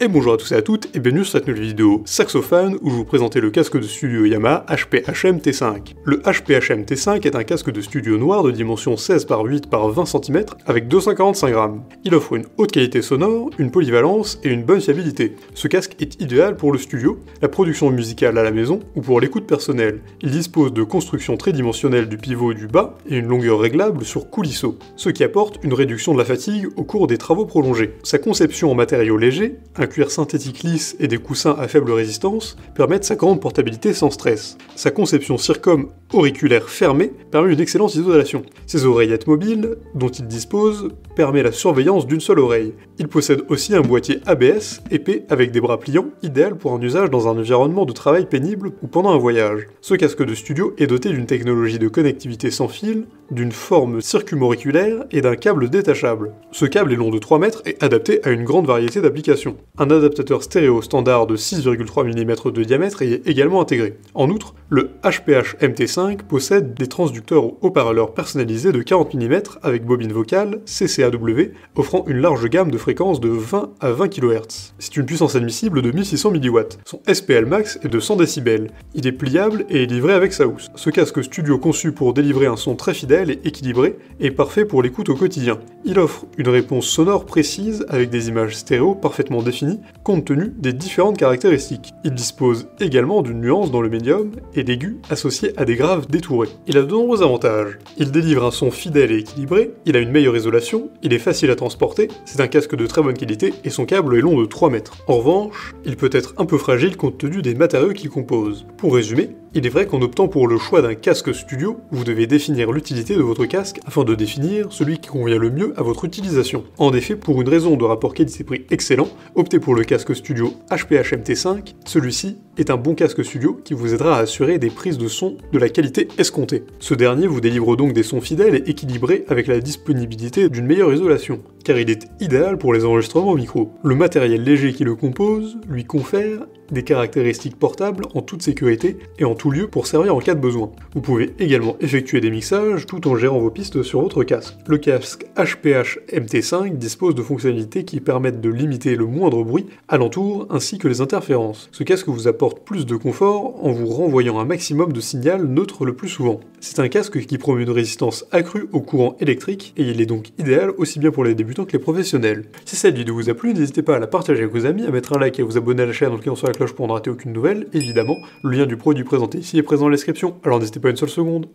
Et bonjour à tous et à toutes, et bienvenue sur cette nouvelle vidéo saxophone où je vous présenter le casque de studio Yamaha HPHM T5. Le HPHM T5 est un casque de studio noir de dimension 16 par 8 par 20 cm avec 245 grammes. Il offre une haute qualité sonore, une polyvalence et une bonne fiabilité. Ce casque est idéal pour le studio, la production musicale à la maison ou pour l'écoute personnelle. Il dispose de constructions tridimensionnelles du pivot et du bas et une longueur réglable sur coulisseau, ce qui apporte une réduction de la fatigue au cours des travaux prolongés. Sa conception en matériaux légers, un cuir synthétique lisse et des coussins à faible résistance permettent sa grande portabilité sans stress. Sa conception circum-auriculaire fermée permet une excellente isolation. Ses oreillettes mobiles, dont il dispose, permet la surveillance d'une seule oreille. Il possède aussi un boîtier ABS épais avec des bras pliants, idéal pour un usage dans un environnement de travail pénible ou pendant un voyage. Ce casque de studio est doté d'une technologie de connectivité sans fil, d'une forme circumauriculaire et d'un câble détachable. Ce câble est long de 3 mètres et adapté à une grande variété d'applications. Un adaptateur stéréo standard de 6,3 mm de diamètre y est également intégré. En outre, le HPH MT5 possède des transducteurs haut-parleurs personnalisés de 40 mm avec bobine vocale CCAW, offrant une large gamme de fréquences de 20 à 20 kHz. C'est une puissance admissible de 1600 mW. Son SPL max est de 100 décibels. Il est pliable et est livré avec sa housse. Ce casque studio conçu pour délivrer un son très fidèle et équilibré est parfait pour l'écoute au quotidien. Il offre une réponse sonore précise avec des images stéréo parfaitement définies compte tenu des différentes caractéristiques. Il dispose également d'une nuance dans le médium et d'aigus associés à des graves détourés. Il a de nombreux avantages. Il délivre un son fidèle et équilibré, il a une meilleure isolation, il est facile à transporter, c'est un casque de très bonne qualité et son câble est long de 3 mètres. En revanche, il peut être un peu fragile compte tenu des matériaux qu'il compose. Pour résumer, il est vrai qu'en optant pour le choix d'un casque studio, vous devez définir l'utilité de votre casque afin de définir celui qui convient le mieux à votre utilisation. En effet, pour une raison de rapport qualité-prix excellent, optez pour le casque studio HPH MT5, celui-ci est un bon casque studio qui vous aidera à assurer des prises de son de la qualité escomptée. Ce dernier vous délivre donc des sons fidèles et équilibrés avec la disponibilité d'une meilleure isolation, car il est idéal pour les enregistrements micro. Le matériel léger qui le compose lui confère des caractéristiques portables en toute sécurité et en tout lieu pour servir en cas de besoin. Vous pouvez également effectuer des mixages tout en gérant vos pistes sur votre casque. Le casque HPH MT5 dispose de fonctionnalités qui permettent de limiter le moindre bruit alentour ainsi que les interférences. Ce casque vous apporte plus de confort en vous renvoyant un maximum de signal neutre le plus souvent. C'est un casque qui promet une résistance accrue au courant électrique et il est donc idéal aussi bien pour les débutants que les professionnels. Si cette vidéo vous a plu, n'hésitez pas à la partager avec vos amis, à mettre un like et à vous abonner à la chaîne en cliquant sur la cloche pour ne rater aucune nouvelle. Évidemment, le lien du produit présenté ici est présent dans la description, alors n'hésitez pas une seule seconde.